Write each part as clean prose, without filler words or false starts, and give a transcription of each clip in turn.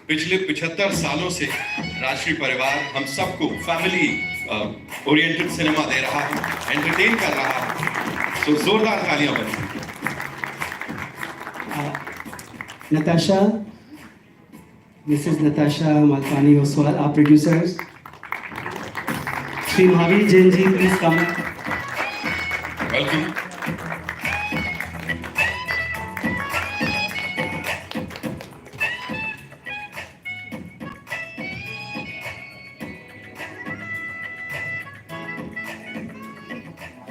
पिछले 75 सालों से राष्ट्रीय परिवार हम सबको फैमिली ओरिएंटेड सिनेमा दे रहा है, एंटरटेन कर रहा है। तो जोरदार तालियां बजाएं। Natasha, Mrs. Natasha Malpani Oswal, our producers. Sri Mahavir Jain ji, please come. Welcome.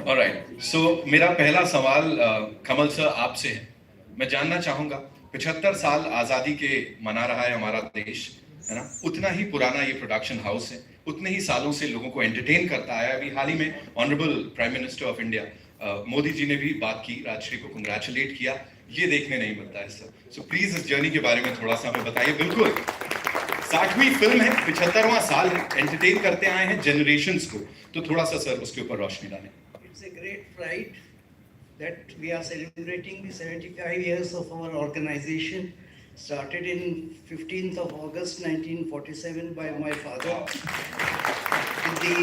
Alright, so मेरा पहला सवाल कमल सर आपसे है। मैं जानना चाहूंगा 75 साल आजादी के मना रहा है हमारा देश, है ना? उतना ही पुराना ये प्रोडक्शन हाउस है, उतने ही सालों से लोगों को एंटरटेन करता है। अभी हाल ही में honourable prime minister of India Modi ji ने भी बात की, राजश्री को कंग्रेचुलेट किया। ये देखने नहीं मिलता है सर। सो प्लीज इस जर्नी के बारे में थोड़ा सा हमें बताइए। बिल्कुल 60वीं फिल्म है, 75वां साल है, एंटरटेन करते आए हैं जनरेशंस को, तो थोड़ा सा सर उसके ऊपर रोशनी डालें। It's a great pride that we are celebrating the 75 years of our organization. Started in 15th of August 1947 by my father. With the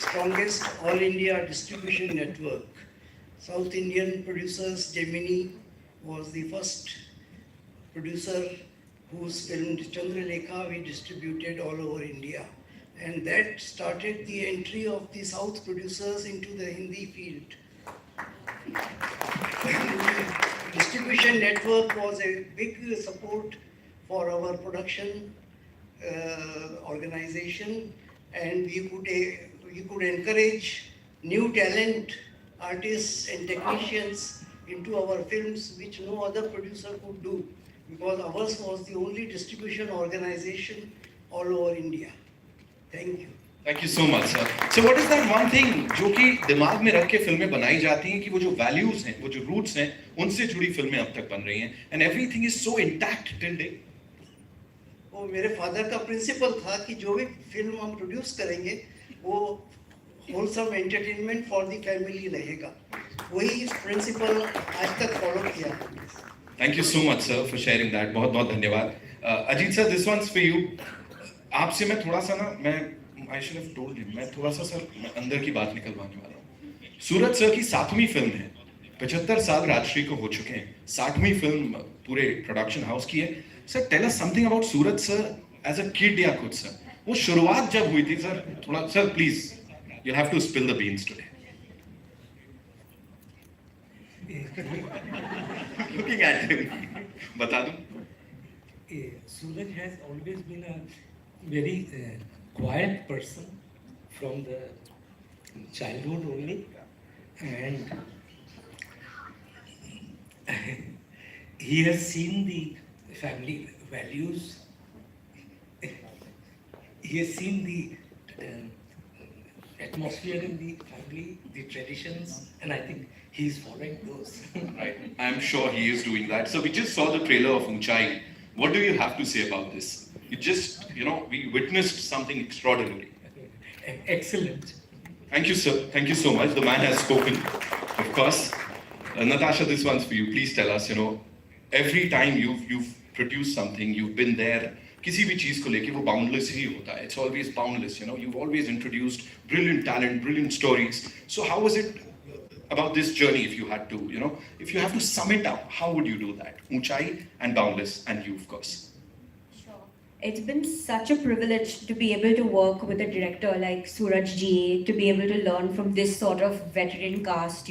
strongest all India distribution network. South Indian producers, Gemini was the first producer whose film Chandralekha we distributed all over India. And that started the entry of the South producers into the Hindi field. Distribution network was a big support for our production organization, and we could encourage new talent, artists and technicians into our films, which no other producer could do, because ours was the only distribution organization all over India. Thank you. Thank you so much, sir. So what is that one thing जो कि दिमाग में रख के फिल्में बनाई जाती हैं कि वो जो values हैं, वो जो roots हैं, उनसे जुड़ी फिल्में अब तक बन रही हैं, and everything is so intact till date. वो मेरे फादर का प्रिंसिपल था कि जो भी फिल्म हम प्रोड्यूस करेंगे वो wholesome entertainment for the family रहेगा। वही प्रिंसिपल आज तक फॉलो किया। Thank you so much, sir, for sharing that. बहुत बहुत धन्यवाद। Ajit sir, this one's for you. आपसे मैं थोड़ा सा ना, I should have told him, मैं थोड़ा सा सर अंदर की बात निकलवाने वाला हूँ। सूरज सर की 7वीं फिल्म है, 75 साल राजश्री को हो चुके हैं, 60वीं फिल्म पूरे प्रोडक्शन हाउस की है। Sir tell us something about Suraj sir as a kid या कुछ सर, वो शुरुआत जब हुई थी सर, थोड़ा sir please you have to spill the beans today. Looking at him, बता दूं। Suraj has always been a very quiet person from the childhood only, and he has seen the family values, he has seen the atmosphere in the family, the traditions, and I think he is following those. Right, I'm sure he is doing that. So we just saw the trailer of Uncut. What do you have to say about this? It just, we witnessed something extraordinary. Excellent. Thank you, sir. Thank you so much. The man has spoken, of course. Natasha, this one's for you. Please tell us, every time you've produced something, you've been there. किसी भी चीज को लेके वो boundless ही होता है. It's always boundless. You've always introduced brilliant talent, brilliant stories. So how was it about this journey? If you had to, if you have to sum it up, how would you do that? Unchai and boundless, and you, of course. It's been such a privilege to be able to work with a director like Suraj ji, to be able to learn from this sort of veteran cast,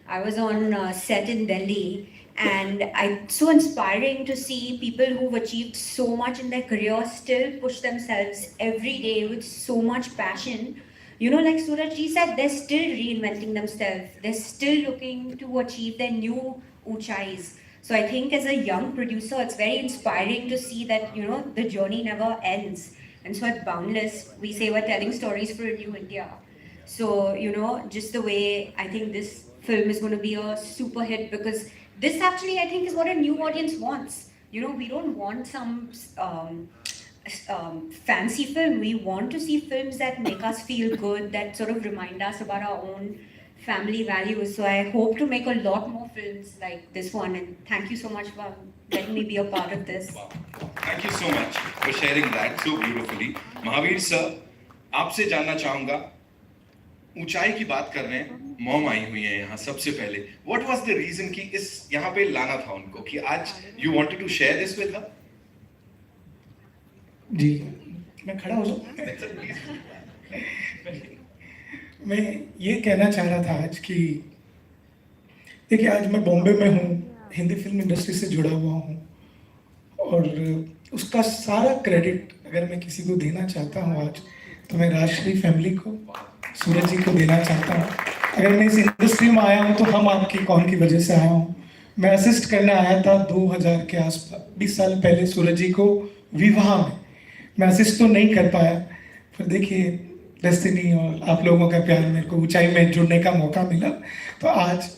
I was on set in Delhi, and it's so inspiring to see people who've achieved so much in their career still push themselves every day with so much passion. Like Suraj ji said, they're still reinventing themselves. They're still looking to achieve their new unchais. So I think as a young producer, it's very inspiring to see that, the journey never ends. And so at Boundless, we say we're telling stories for a new India. So, just the way I think this film is going to be a super hit, because this actually, I think, is what a new audience wants. We don't want some fancy film. We want to see films that make us feel good, that sort of remind us about our own family values. So I hope to make a lot more films like this one. And thank you so much for letting me be a part of this. Wow. Thank you so much for sharing that so beautifully. Mahavir sir, आपसे जानना चाहूंगा, ऊंचाई की बात कर रहे हैं, mom I हुई है यहाँ सबसे पहले. What was the reason कि इस यहाँ पे लाना था उनको कि आज you wanted to share this with her? जी, मैं खड़ा हो जाऊँ. मैं ये कहना चाह रहा था आज कि देखिए, आज मैं बॉम्बे में हूँ, हिंदी फिल्म इंडस्ट्री से जुड़ा हुआ हूँ, और उसका सारा क्रेडिट अगर मैं किसी को देना चाहता हूँ आज, तो मैं राजश्री फैमिली को, सूरज जी को देना चाहता हूँ. अगर मैं इस इंडस्ट्री में आया हूँ तो हम आपकी कौन की वजह से आया हूँ. मैं असिस्ट करने आया था 2000 के आसपास, 20 साल पहले सूरज जी को विवाह में. मैं असिस्ट तो नहीं कर पाया, पर देखिए डेस्टिनी और आप लोगों का प्यार मेरे को ऊंचाई में जुड़ने का मौका मिला. तो आज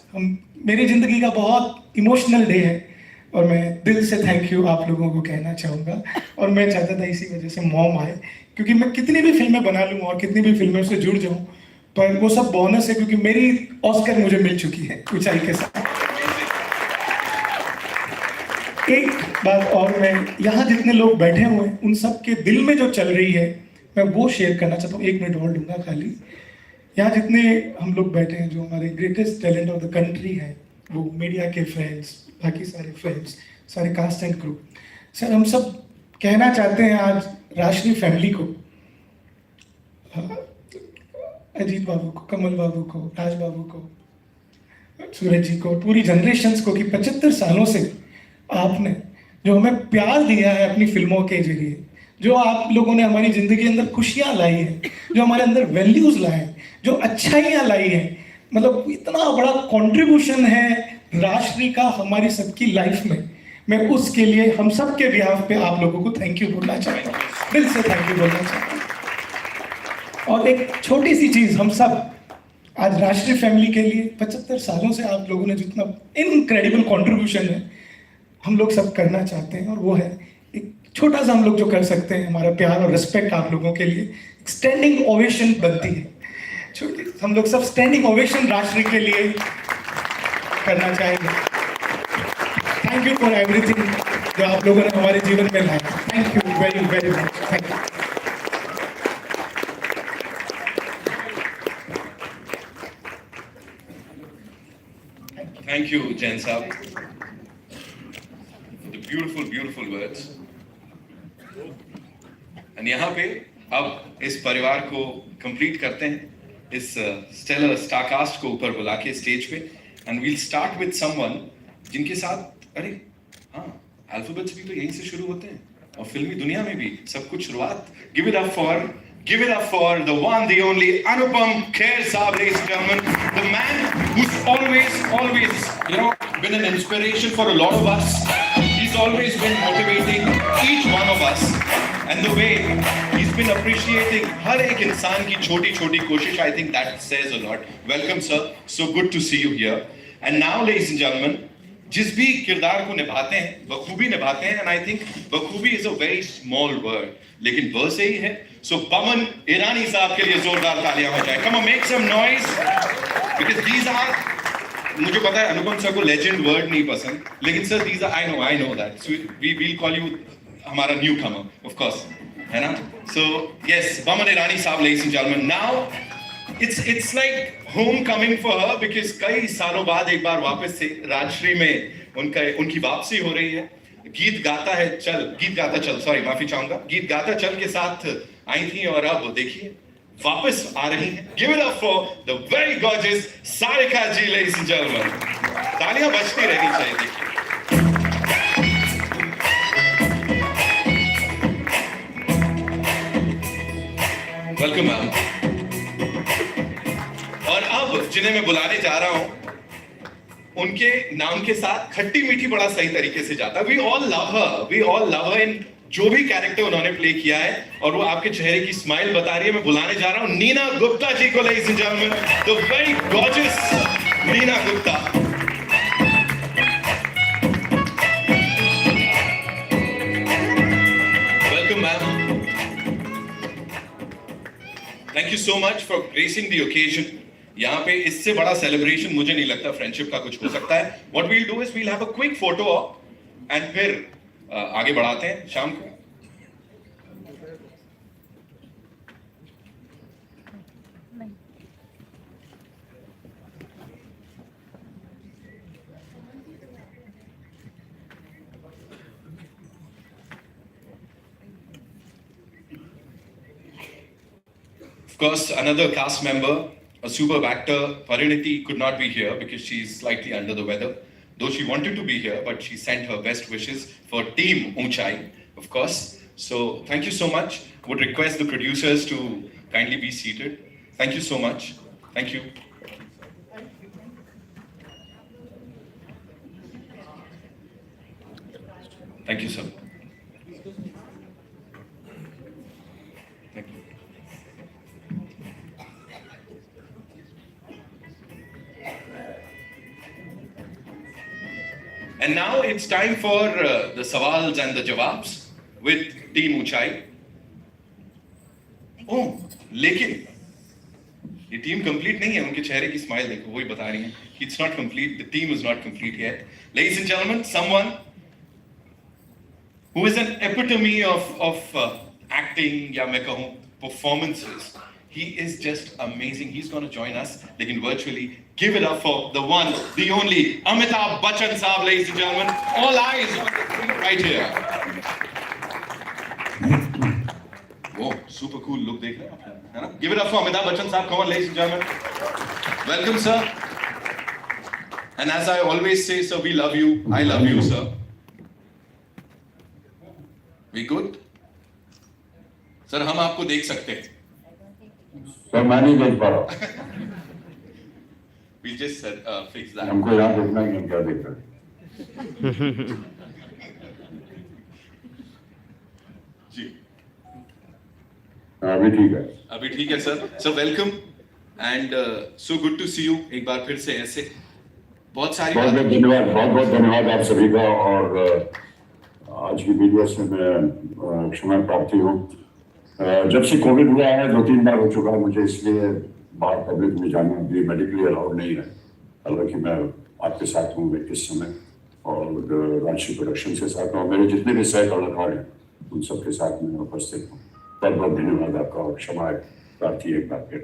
मेरी ज़िंदगी का बहुत इमोशनल डे है, और मैं दिल से थैंक यू आप लोगों को कहना चाहूँगा. और मैं चाहता था इसी वजह से मॉम आए, क्योंकि मैं कितनी भी फिल्में बना लूँ और कितनी भी फिल्मों से जुड़ जाऊँ, पर वो सब बोनस है, क्योंकि मेरी ऑस्कर मुझे मिल चुकी है ऊंचाई के साथ. एक बात और, मैं यहाँ जितने लोग बैठे हुए हैं उन सब के दिल में जो चल रही है, मैं वो शेयर करना चाहता हूँ. 1 मिनट और लूँगा खाली. यहाँ जितने हम लोग बैठे हैं, जो हमारे greatest talent of the country है, वो मीडिया के फ्रेंड्स, बाकी सारे फ्रेंड्स, सारे कास्ट एंड क्रू, सर हम सब कहना चाहते हैं आज राजश्री फैमिली को, अजीत बाबू को, कमल बाबू को, राज बाबू को, सूरज जी को, पूरी जनरेशन्स को, कि 75 सालों से आपने जो हमें प्यार दिया है अपनी फिल्मों के जरिए, जो आप लोगों ने हमारी ज़िंदगी के अंदर खुशियाँ लाई हैं, जो हमारे अंदर वैल्यूज़ लाए हैं, जो अच्छाइयाँ लाई हैं, मतलब इतना बड़ा कंट्रीब्यूशन है राजश्री का हमारी सबकी लाइफ में. मैं उसके लिए हम सब के बिहाफ पे आप लोगों को थैंक यू बोलना चाहता हूँ, दिल से थैंक यू बोलना चाहता हूँ. और एक छोटी सी चीज़, हम सब आज राजश्री फैमिली के लिए 75 सालों से आप लोगों ने जितना इनक्रेडिबल कंट्रीब्यूशन है, हम लोग सब करना चाहते हैं, और वो है एक छोटा सा हम लोग जो कर सकते हैं, हमारा प्यार और रिस्पेक्ट आप लोगों के लिए. स्टैंडिंग ओवेशन बनती है, छोटी, हम लोग सब स्टैंडिंग ओवेशन राजश्री के लिए करना चाहेंगे. थैंक यू फॉर एवरीथिंग जो आप लोगों ने हमारे जीवन में लाया. Thank you very very much. Thank you. Thank you, Jain Saab, for the beautiful, beautiful words. And यहाँ पे अब इस परिवार को कंप्लीट करते हैं, इस स्टेलर स्टारकास्ट को ऊपर बुला के स्टेज पे. And we'll start with someone जिनके साथ, अरे हाँ, अल्फाबेट्स भी तो यहीं से शुरू होते हैं, और फिल्मी दुनिया में भी सब कुछ शुरुआत. Give it up for the one, the only Anupam Kher Saab, ladies and gentlemen, the man who's always, been an inspiration for a lot of us. He's always been motivating each one of us, and the way he's been appreciating हर एक इंसान की छोटी-छोटी कोशिश, I think that says a lot. Welcome, sir. So good to see you here. And now, ladies and gentlemen, जिस भी किरदार को निभाते हैं, बखूबी निभाते हैं, and I think बखूबी is a very small word, लेकिन वह सही है. So बमन ईरानी साहब के लिए जोरदार तालियां हो जाए. Come on, make some noise, because these are, मुझे पता है अनुपम सर को legend word नहीं पसंद, लेकिन sir these are, I know that. So we will call you हमारा newcomer, of course, है ना? So yes, बमन ईरानी साहब, ladies and gentlemen. Now it's like homecoming for her, because कई सालों बाद एक बार वापस से राजश्री में उनकी वापसी हो रही है. गीत गाता चल, सॉरी माफी चाहूंगा, गीत गाता चल के साथ आई थी, और अब देखिए वापस आ रही हैं. Give it up for the very gorgeous Sarika ji, ladies and gentleman. तालियां बजती रहनी चाहिए. देखिए, वेलकम मैम. और अब जिन्हें मैं बुलाने जा रहा हूं, उनके नाम के साथ खट्टी मीठी बड़ा सही तरीके से जाता है. वी ऑल लव हर इन जो भी कैरेक्टर उन्होंने प्ले किया है, और वो आपके चेहरे की स्माइल बता रही है. मैं बुलाने जा रहा हूं नीना गुप्ता जी को, ladies and gentleman, the very gorgeous Neena Gupta. Welcome ma'am. Thank you so much for gracing the occasion. यहाँ पे इससे बड़ा सेलिब्रेशन मुझे नहीं लगता फ्रेंडशिप का कुछ हो सकता है. What we'll do is we'll have a quick photo op and फिर आगे बढ़ाते हैं शाम को. Of course, another cast member, a superb actor, Pariniti, could not be here because she's slightly under the weather. Though she wanted to be here, but she sent her best wishes for Team Unchai, of course. So thank you so much. Would request the producers to kindly be seated. Thank you so much. Thank you. Thank you, sir. Thank you. And now it's time for the sawals and the jawabs with Team Unchai. Oh, लेकिन ये team complete नहीं है. उनके चेहरे की smile देखो, वही बता रही हैं. It's not complete. The team is not complete yet. Ladies and gentlemen, someone who is an epitome of acting, या मैं कहूँ performances. He is just amazing. He's going to join us, लेकिन virtually. Give it up for the one, the only Amitabh Bacchan साहब, ladies and gentlemen. All eyes right here. Oh, super cool look देख रहे हैं आप, है ना? Give it up for Amitabh Bacchan साहब. Come on, ladies and gentlemen. Welcome, sir. And as I always say, sir, we love you. I love you, sir. We good? Sir, हम आपको देख सकते हैं. सर मैं नहीं देख पा रहा. We'll just fix that. हमको यहाँ देखना है कि हम क्या देख रहे हैं. जी. अभी ठीक है. अभी ठीक है sir. So welcome and so good to see you. एक बार फिर से ऐसे बहुत सारी बहुत बहुत धन्यवाद. बहुत बहुत धन्यवाद आप सभी का. और आज की वीडियो से मैं क्षमा प्रार्थी हूँ. जब से कोविड हुआ है 2-3 बार हो चुका है मुझे, इसलिए बाहर पब्लिक में जाना भी मेडिकली अलाउड नहीं है. हालांकि मैं आपके साथ हूँ इस समय और राजश्री प्रोडक्शन के साथ हूँ. मेरे जितने भी सह कलाकार हैं उन सबके साथ मैं उपस्थित हूँ. बहुत बहुत धन्यवाद आपका और क्षमा प्रार्थी एक बार फिर.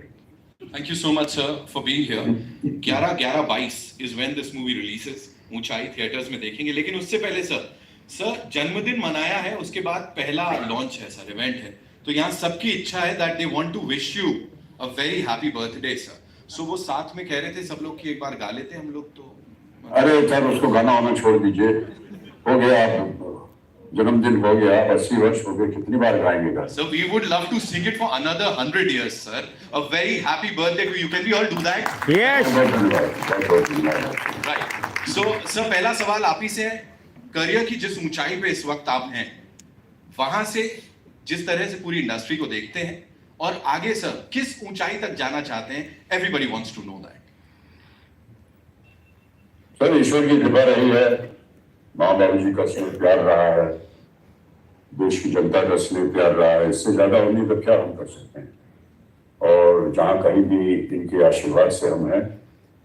Thank you so much, sir, for being here. 11/11/22 is when this movie releases. ऊंचाई थिएटर्स में देखेंगे. लेकिन उससे पहले सर जन्मदिन मनाया है, उसके बाद पहला लॉन्च है सर, इवेंट है. तो यहाँ सबकी इच्छा है that they want to wish you a very happy birthday, sir. So वो साथ में कह रहे थे सब लोग कि एक बार गा लेते हम लोग. तो अरे सर उसको गाना होना छोड़ दीजिए. हो गया, जन्मदिन हो गया, 80 वर्ष हो गए, कितनी बार गाएंगे गाना. So we would love to sing it for another 100 years, sir. A very happy birthday to you. Can we all do that? बहुत धन्यवाद. बहुत धन्यवाद. Right. So sir, पहला सवाल आप ही से है. करियर की जिस ऊंचाई पे इस वक्त आप हैं, वहां से जिस तरह से पूरी इंडस्ट्री को देखते हैं और आगे सर किस ऊंचाई तक जाना चाहते हैं, everybody wants to know that. Sir ईश्वर की कृपा रही है, माँ बाबू जी का स्नेह प्यार रहा है, देश की जनता का स्नेह प्यार रहा है. इससे ज्यादा उम्मीद अब क्या हम कर सकते हैं. और जहाँ कहीं भी इनके आशीर्वाद से हम हैं,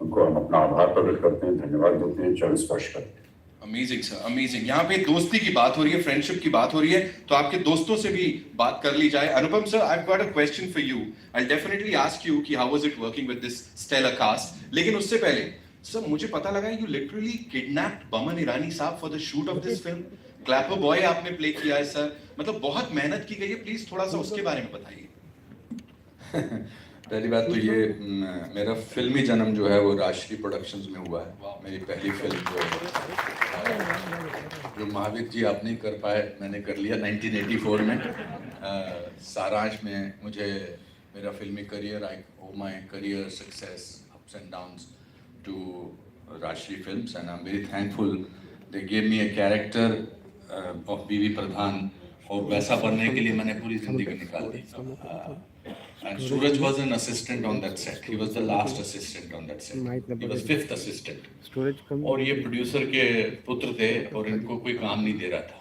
उनको हम अपना आभार प्रकट करते हैं, धन्यवाद देते हैं, चरण स्पर्श करते हैं. Amazing sir, amazing. यहाँ पे दोस्ती की बात हो रही है, फ्रेंडशिप की बात हो रही है, तो आपके दोस्तों से भी बात कर ली जाए. Anupam sir, I have got a question for you. I will definitely ask you कि how was it working with this stellar cast. लेकिन उससे पहले सर मुझे पता लगा you literally kidnapped Boman Irani साहब for the shoot of this film. Clapper boy आपने play किया है सर, मतलब बहुत मेहनत की गई है. प्लीज थोड़ा सा उसके बारे में बताइए. पहली बात तो ये मेरा फिल्मी जन्म जो है वो राजश्री प्रोडक्शंस में हुआ है. मेरी पहली फिल्म जो महावीर जी आप नहीं कर पाए, मैंने कर लिया 1984 में. सारांश में मुझे मेरा फिल्मी career, I oh my career success ups and downs to Rajshri films and I am very thankful. They gave me a character of बीवी प्रधान और वैसा बनने के लिए मैंने पूरी जिंदगी निकाल दी. And Suraj was an assistant on that set. He was the last assistant on that set. He was 5th assistant. और ये प्रोड्यूसर के पुत्र थे और इनको कोई काम नहीं दे रहा था.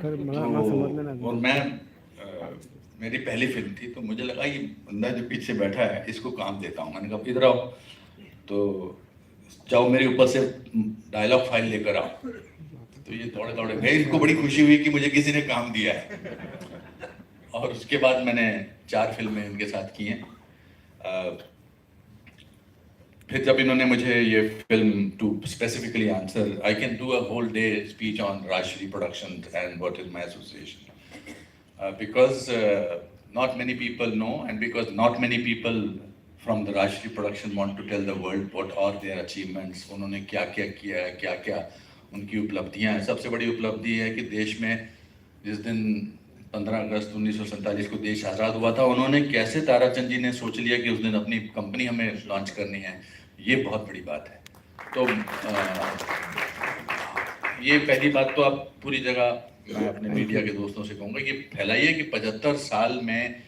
तो और मैं मेरी पहली फिल्म थी, तो मुझे लगा ये बंदा जो पीछे बैठा है इसको काम देता हूँ। मैंने कहा इधर आओ, तो जाओ मेरे ऊपर से डायलॉग फाइल लेकर आओ। तो ये दौड़े दौड़े गए, इनको बड़ी खुशी हुई कि मुझे किसी ने काम दिया है। और उसके बाद मैंने 4 फिल्में इनके साथ की हैं। फिर जब इन्होंने मुझे ये film to specifically answer, I can do a whole day speech on Rajshri production and what is my association, because not many people know, and because not many people from the Rajshri production want to tell the world what are their achievements, उन्होंने क्या क्या किया है, क्या क्या उनकी उपलब्धियां हैं। सबसे बड़ी उपलब्धि है कि देश में जिस दिन 15 अगस्त 1947 को देश आज़ाद हुआ था, उन्होंने कैसे, ताराचंद जी ने सोच लिया कि उस दिन अपनी कंपनी हमें लॉन्च करनी है। ये बहुत बड़ी बात है। तो ये पहली बात तो आप पूरी जगह, मैं अपने मीडिया के दोस्तों से कहूँगा कि फैलाइए कि 75 साल में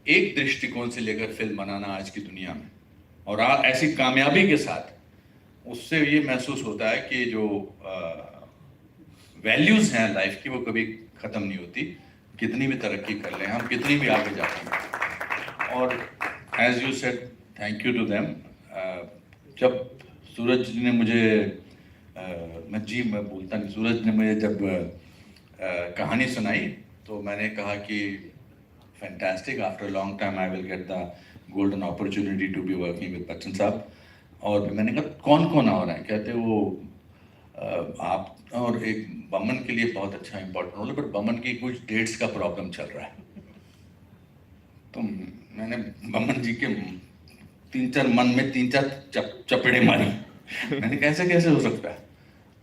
एक दृष्टिकोण से लेकर फिल्म बनाना आज की दुनिया में, और ऐसी कामयाबी के साथ, उससे ये महसूस होता है कि जो वैल्यूज़ हैं लाइफ की वो कभी ख़त्म नहीं होती। कितनी भी तरक्की कर लें हम, कितनी भी आगे जाते हैं। और as you said, thank you to them. जब सूरज जी ने मुझे मैं बोलता नहीं, सूरज ने मुझे जब कहानी सुनाई तो मैंने कहा कि fantastic, after long time I will get the golden opportunity to be working with Bachchan साहब। और मैंने कहा कौन कौन आ रहा है, कहते वो आप और एक बमन के लिए बहुत अच्छा इंपॉर्टेंट रोल है, बट बमन की कुछ डेट्स का प्रॉब्लम चल रहा है। तो मैंने बमन जी के 3-4 मन में 3-4 चपेड़े मारी। मैंने कैसे कैसे हो सकता है?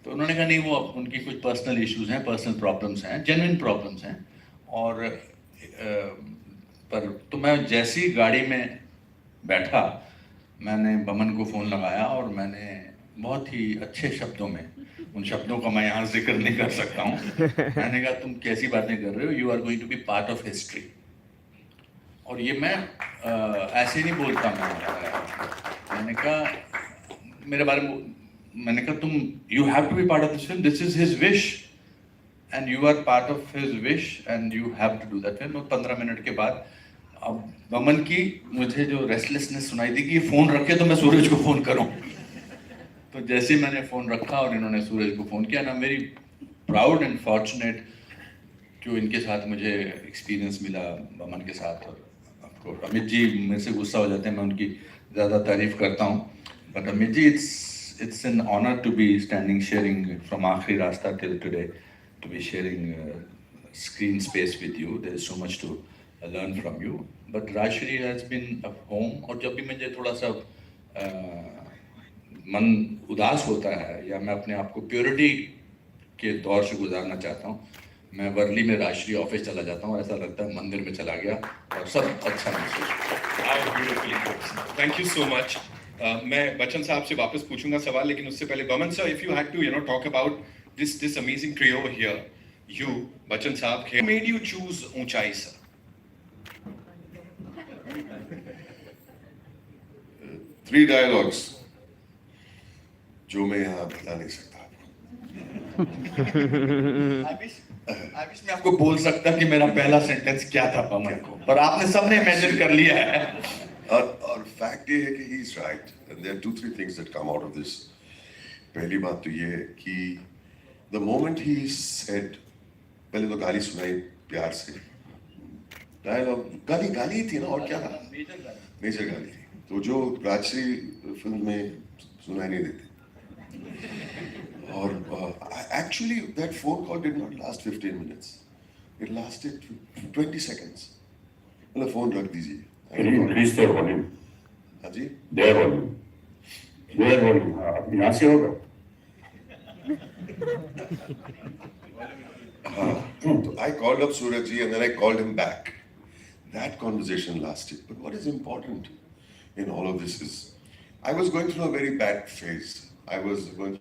तो उन्होंने कहा नहीं, वो उनकी कुछ पर्सनल इश्यूज हैं, पर्सनल प्रॉब्लम्स हैं, जेन्युइन प्रॉब्लम्स हैं। और पर तो मैं जैसी गाड़ी में बैठा, मैंने बमन को फ़ोन लगाया और मैंने बहुत ही अच्छे शब्दों में, उन शब्दों का मैं यहाँ जिक्र नहीं कर सकता हूँ, मैंने कहा तुम कैसी बातें कर रहे हो, you are going to be part of history. और ये मैं ऐसे नहीं बोलता हूँ। मैंने कहा मेरे बारे में, मैंने कहा तुम, you have to be part of this film, this is his wish and you are part of his wish and you have to do that film. 15 minute के बाद अब बमन की मुझे जो रेस्टलेसनेस सुनाई दी कि ये फ़ोन रखे तो मैं सूरज को फ़ोन करूं। तो जैसे मैंने फ़ोन रखा और इन्होंने सूरज को फ़ोन किया ना, मेरी प्राउड एंड फॉर्चुनेट जो इनके साथ मुझे एक्सपीरियंस मिला बमन के साथ। और आपको अमित जी मेरे से गुस्सा हो जाते हैं, मैं उनकी ज़्यादा तारीफ़ करता हूँ, but Amit ji it's an honor to be standing sharing from आखिरी रास्ता till today, to be sharing screen space with you. There is so much to learn from you. But Rajshri has been a home. और जब भी मुझे थोड़ा सा मन उदास होता है या मैं अपने आप को प्योरिटी के दौर से गुजारना चाहता हूँ, मैं वर्ली में राजश्री ऑफिस चला जाता हूँ, ऐसा लगता है मंदिर में चला गया और सब अच्छा महसूस। Thank you so much. मैं बच्चन साहब से वापस पूछूंगा सवाल, लेकिन उससे पहले Boman sir, if you had to talk about this amazing trio here, you Bachchan साहब, who made you choose Uunchai sir? 3 dialogues जो मैं यहाँ बता नहीं सकता। I wish मैं आपको बोल सकता कि मेरा पहला सेंटेंस क्या था बमन को, पर आपने सबने इमेजिन कर लिया है। और फैक्ट ये है कि he is right, and there are 2-3 things that come out of this. पहली बात तो ये है कि the moment he said, पहले तो गाली सुनाई प्यार से, डायलॉग गाली थी ना, और क्या था, मेजर गाली थी, तो जो राजश्री फिल्म में सुनाई नहीं देती। और actually that phone call did not last 15 minutes, it lasted 20 seconds. मतलब फोन रख दीजिए। Increase their volume. हाँ जी, Their volume. Their volume. यहाँ से होगा। So I called up Suraj ji and then I called him back. That conversation lasted. But what is important in all of this is, I was going through a very bad phase. I was going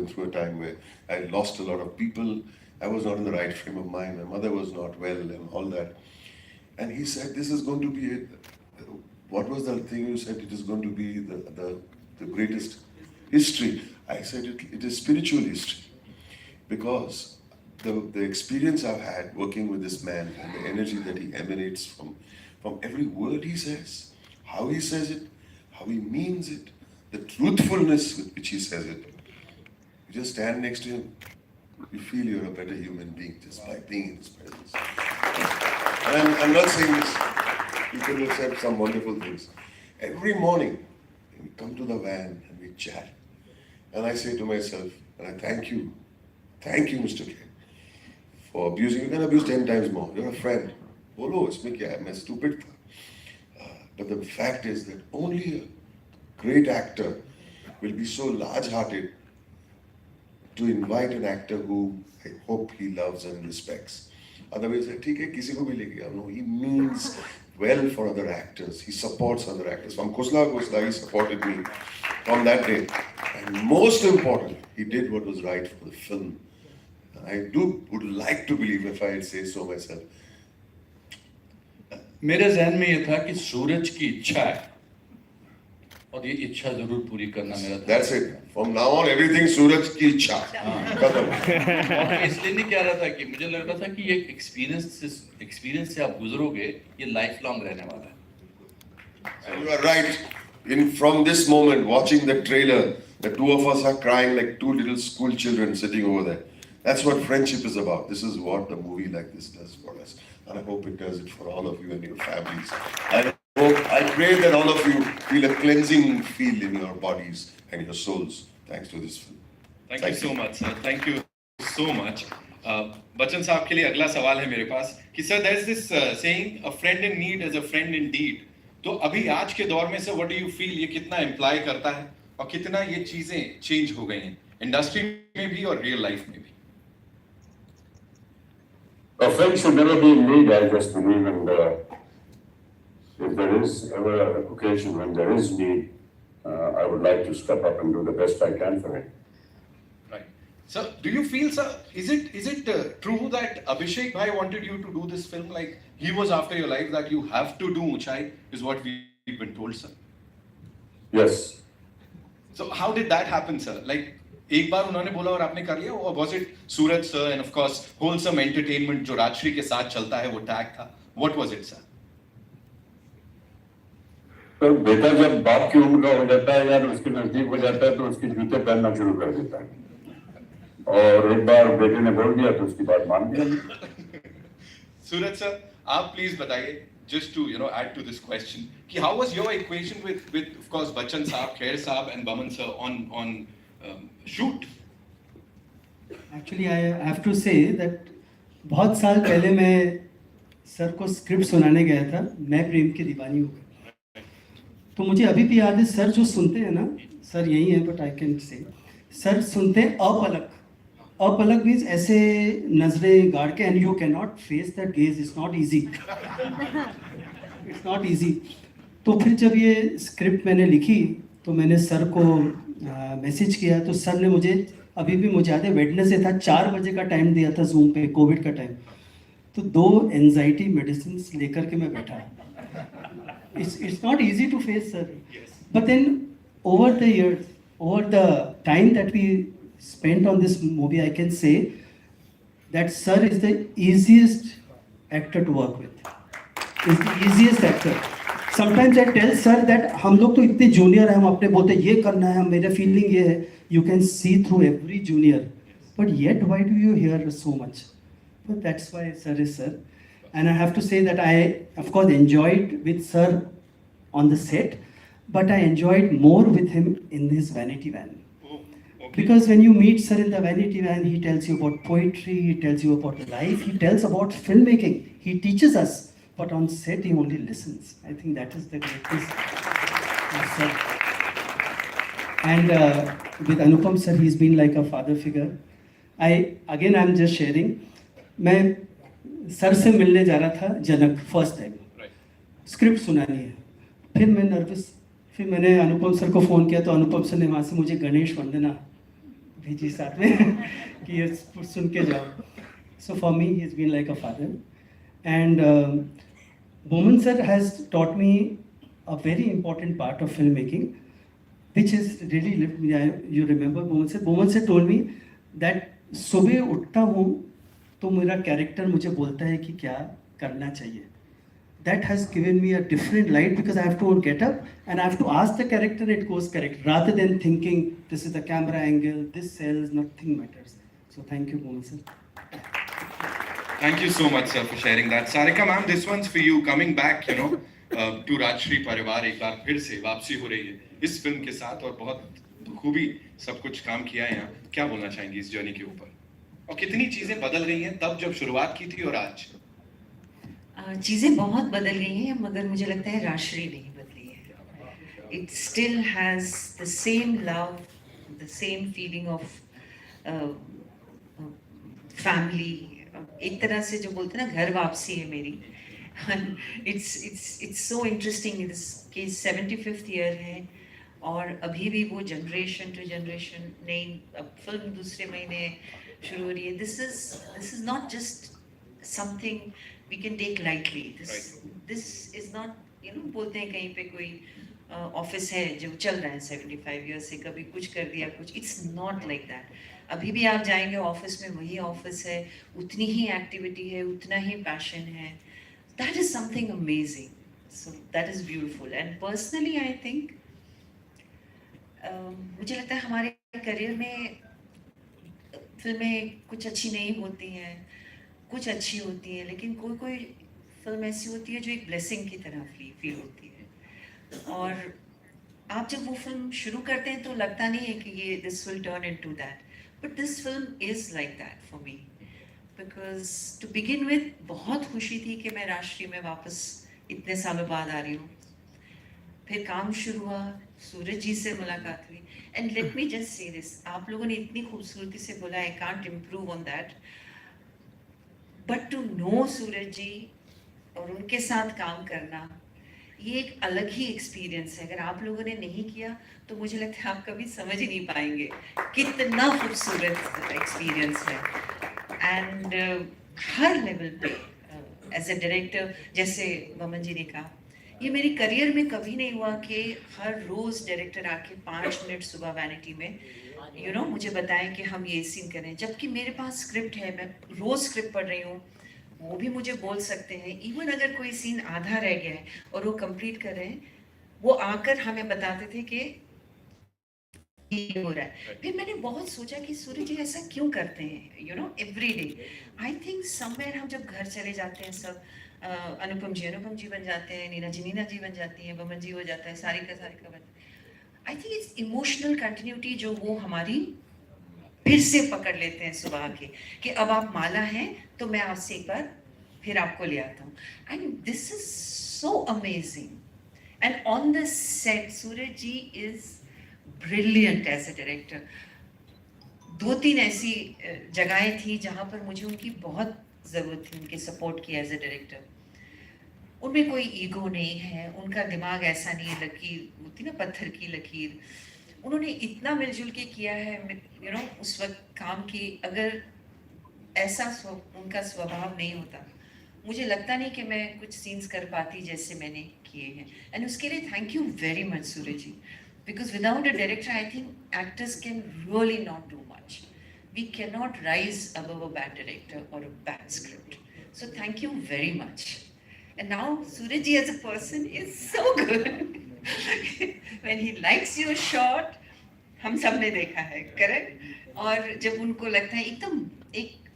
through a time where I lost a lot of people. I was not in the right frame of mind. My mother was not well and all that. And he said, this is going to be it. What was the thing you said? It is going to be the greatest history. I said it is spiritual history. Because the experience I've had working with this man and the energy that he emanates from every word he says, how he says it, how he means it, the truthfulness with which he says it. You just stand next to him, you feel you're a better human being just by being in his presence. And I'm not saying this, people will say some wonderful things. Every morning, we come to the van and we chat. And I say to myself, and I thank you, Mr. K, for abusing. You can abuse 10 times more. You're a friend. Bolo, isme kya hai? Main stupid tha. But the fact is that only a great actor will be so large-hearted to invite an actor who I hope he loves and respects. Otherwise, ठीक है, किसी को भी लेके आओ. No, he means well for other actors. He supports other actors. From Kusla, he supported me from that day. And most important, he did what was right for the film. I would like to believe, if I say so myself. मेरे जहन में ये था कि सूरज की इच्छा है और ये इच्छा जरूर पूरी करना मेरा था. That's it. From now on, everything सूरज की इच्छा. खत्म. और इसलिए नहीं कह रहा था कि मुझे लग रहा था कि ये एक्सपीरियंस से आप गुजरोगे, ये लाइफ लॉन्ग रहने वाला है. And you are right. From this moment, watching the trailer, the two of us are crying like two little school children sitting over there. That's what friendship is about. This is what a movie like this does for us. And I hope it does it for all of you and your families. I pray that all of you feel a cleansing feel in your bodies and your souls thanks to this film. Thank you so much, sir. Thank you so much. Bachchan साहब के लिए अगला सवाल है मेरे पास कि sir there is this saying a friend in need is a friend indeed. तो अभी आज के दौर में sir what do you feel ये कितना इम्प्लाई करता है और कितना ये चीजें चेंज हो गई हैं इंडस्ट्री में भी और रियल लाइफ में भी. A friend should never be in need, I just believe, and if there is ever an occasion when there is need, I would like to step up and do the best I can for him. Right. So, do you feel, sir, is it true that Abhishek Bhai wanted you to do this film? Like, he was after your life that you have to do Unchai, is what we've been told, sir. Yes. So, how did that happen, sir? Like, एक बार उन्होंने बोला और आपने कर लिया, or was it Suraj sir and of course wholesome entertainment जो राजश्री के साथ चलता है वो टैग था? What was it, sir? तो बेटा जब बाप की उम्र का हो जाता है या उसके नजदीक हो जाता है तो उसके जूते पहनना शुरू कर देता है और एक बार बेटे ने बोल दिया तो उसकी बात मान लिया. सूरज sir, आप प्लीज बताइए just to add to this question कि how was your equation with of course Bacchan साहब, Khair साहब and Baman sir on shoot? Actually, I have to say that बहुत साल पहले मैं सर को स्क्रिप्ट सुनाने गया था. मैं प्रेम की दीवानी हूँ. तो मुझे अभी भी याद है सर जो सुनते हैं ना, सर यही है but I can say sir सुनते हैं अपलक मीन्स ऐसे नजरें गाड़ के and you can not face that gauge. It's not easy. It's not easy. तो फिर जब ये स्क्रिप्ट मैंने लिखी तो मैंने सर को मैसेज किया तो सर ने मुझे अभी भी मुझे याद है वेडनेसडे था 4 बजे का टाइम दिया था जूम पे, कोविड का टाइम. तो 2 एंजाइटी मेडिसिन लेकर के मैं बैठा. It's not easy to face, sir. Yes. But then over the years, over the time that we spent on this movie, I can say that sir is the easiest actor to work with. Is the easiest actor. Sometimes I tell sir that हम लोग तो इतने junior हैं, हम अपने बोलते ये करना है, मेरा feeling ये है. You can see through every junior. But yet why do you hear so much? But that's why sir is sir. And I have to say that I, of course, enjoyed with sir on the set, but I enjoyed more with him in his vanity van. Oh, okay. Because when you meet sir in the vanity van, he tells you about poetry, he tells you about life, he tells about filmmaking, he teaches us. But on set, he only listens. I think that is the greatest of sir. And with Anupam sir, he's been like a father figure. I'm just sharing. मैं sir से मिलने जा रहा था जनक first time. Script सुनानी है. फिर मैं नर्वस, फिर मैंने अनुपम सर को फ़ोन किया तो अनुपम सर ने वहाँ से मुझे गणेश वंदना भेजी साथ में कि ये सुन के जाओ. So for me he is been like a father. And Boman sir has taught me a very important part of film making which is really, you remember Boman sir told me that सुबह उठता हूँ तो मेरा character मुझे बोलता है कि क्या करना चाहिए. That has given me a different light because I have to get up and I have to ask the character, it goes correct, rather than thinking this is the camera angle, this sells, nothing matters. So thank you, Bhuvan sir. Thank you so much, sir, for sharing that. Sarika ma'am, this one's for you. Coming back, to Rajshree परिवार एक बार फिर से वापसी हो रही है इस film के साथ और बहुत खूबी सब कुछ काम किया है यहाँ. क्या बोलना चाहेंगी इस जर्नी के ऊपर और कितनी चीजें बदल गई हैं तब जब शुरुआत की थी और आज? चीज़ें बहुत बदल गई हैं मगर मुझे लगता है राजश्री नहीं बदली है. It still has the same love, the same feeling of family. एक तरह से जो बोलते हैं ना घर वापसी है मेरी. It's so interesting. इसके 75th ईयर है और अभी भी वो जनरेशन टू जनरेशन नई. अब फिल्म दूसरे महीने शुरू हो रही है. This is not just something we can take lightly. This is not, बोलते हैं कहीं पे कोई ऑफिस है जो चल रहा है 75 ईयर से, कभी कुछ कर दिया कुछ. It's not like that. अभी भी आप जाएंगे ऑफिस में, वही ऑफिस है, उतनी ही एक्टिविटी है, उतना ही पैशन है. That is something amazing. So that is beautiful. And personally I think मुझे लगता है हमारे करियर में फिल्में कुछ अच्छी नहीं होती हैं, कुछ अच्छी होती है, लेकिन कोई फिल्म ऐसी होती है जो एक ब्लेसिंग की तरह फील होती है. और आप जब वो फिल्म शुरू करते हैं तो लगता नहीं है कि ये this will turn into that, but this film is like that for me. Because to begin with बहुत खुशी थी कि मैं राजश्री में वापस इतने सालों बाद आ रही हूँ. फिर काम शुरू हुआ, सूरज जी से मुलाकात हुई. And let me just say this, आप लोगों ने इतनी खूबसूरती से बोला, I can't improve on that. But to know Suraj ji और उनके साथ काम करना, ये एक अलग ही एक्सपीरियंस है. अगर आप लोगों ने नहीं किया तो मुझे लगता है आप कभी समझ ही नहीं पाएंगे कितना खूबसूरत एक्सपीरियंस है. एंड हर लेवल पे एज ए डायरेक्टर, जैसे बमन जी ने कहा, ये मेरी करियर में कभी नहीं हुआ कि हर रोज़ डायरेक्टर आके 5 मिनट सुबह वैनिटी में मुझे बताएं कि हम ये सीन करें, जबकि मेरे पास स्क्रिप्ट है, मैं रोज़ स्क्रिप्ट पढ़ रही हूँ, वो भी मुझे बोल सकते हैं. इवन अगर कोई सीन आधा रह गया है और वो कंप्लीट कर रहे हैं, वो आकर हमें बताते थे कि ये हो रहा है. फिर मैंने बहुत सोचा कि सूर्य जी ऐसा क्यों करते हैं every day. I think somewhere हम जब घर चले जाते हैं सब, अनुपम जी बन जाते हैं, नीना जी बन जाती हैं, बमन जी हो जाता है, सारिका बन. I think it's emotional continuity जो वो हमारी फिर से पकड़ लेते हैं सुबह के, कि अब आप माला हैं तो मैं आपसे एक बार फिर आपको ले आता हूँ. And this is so amazing. And on the set Suraj ji is brilliant as a director. 2-3 ऐसी जगहें थी जहाँ पर मुझे उनकी बहुत ज़रूरत थी, उनके सपोर्ट की एज ए डायरेक्टर. उनमें कोई ईगो नहीं है, उनका दिमाग ऐसा नहीं है, लकीर होती ना पत्थर की लकीर. उन्होंने इतना मिलजुल के किया है उस वक्त काम की. अगर ऐसा उनका स्वभाव नहीं होता, मुझे लगता नहीं कि मैं कुछ सीन्स कर पाती जैसे मैंने किए हैं. एंड उसके लिए thank you very much Suraj ji, because without a director I think actors can really not do much. We can not rise above a bad director और a bad script. So thank you very much. And now Suraj ji as a person is so good. When he likes your shot, हम सब ने देखा है, correct. और जब उनको लगता है एकदम एक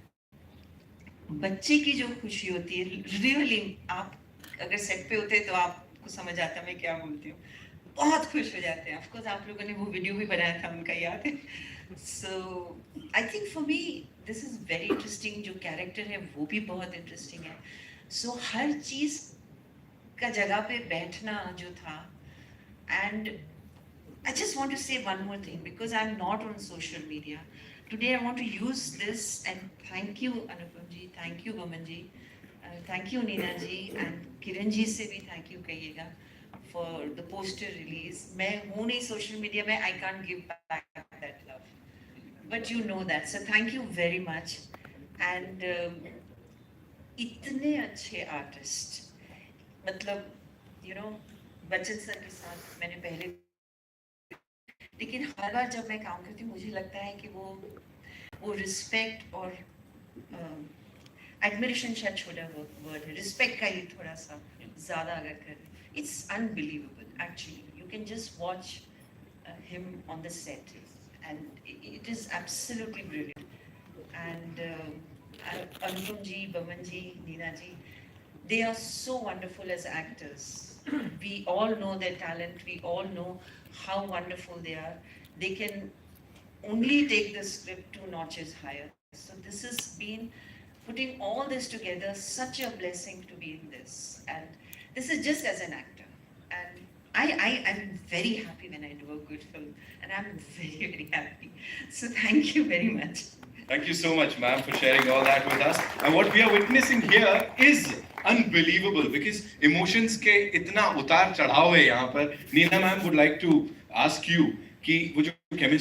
बच्चे की जो खुशी होती है, रियली आप अगर सेट पे होते तो आपको समझ आता मैं क्या बोलती हूँ. बहुत खुश हो जाते हैं. ऑफकोर्स आप लोगों ने वो वीडियो भी बनाया था उनका, याद है. So I think for me this is very interesting. जो कैरेक्टर है वो भी बहुत इंटरेस्टिंग है. सो हर चीज़ का जगह पे बैठना जो था. And I just want to say one more thing, because I am not on social media today. I want to use this and thank you Anupam ji, thank you Boman ji, thank you Neena ji, and Kiran ji से भी thank you कहिएगा for the poster release. मैं हूँ नहीं social media में, I can't give back that love, but you know that. So thank you very much. And इतने अच्छे artist, मतलब बच्चन सर के साथ मैंने पहले, लेकिन हर बार जब मैं काम करती हूँ मुझे लगता है कि वो रिस्पेक्ट और एडमिरेशन शायद छोटा वर्ड है, रिस्पेक्ट का ही थोड़ा सा ज़्यादा अगर करें, it's unbelievable actually. You can just watch him on the set, and it is absolutely brilliant. And Anupam ji, Baman ji, Neena ji, they are so wonderful as actors. We all know their talent. We all know how wonderful they are. They can only take the script 2 notches higher. So this has been putting all this together, such a blessing to be in this. And this is just as an actor. And I'm very happy when I do a good film, and I'm very, very happy. So thank you very much. Thank you so much, ma'am, for sharing all that with us. And what we are witnessing here is unbelievable because emotions के इतना उतार चढ़ाव है यहाँ पर. Neena ma'am would like to ask you कि वो जो chemistry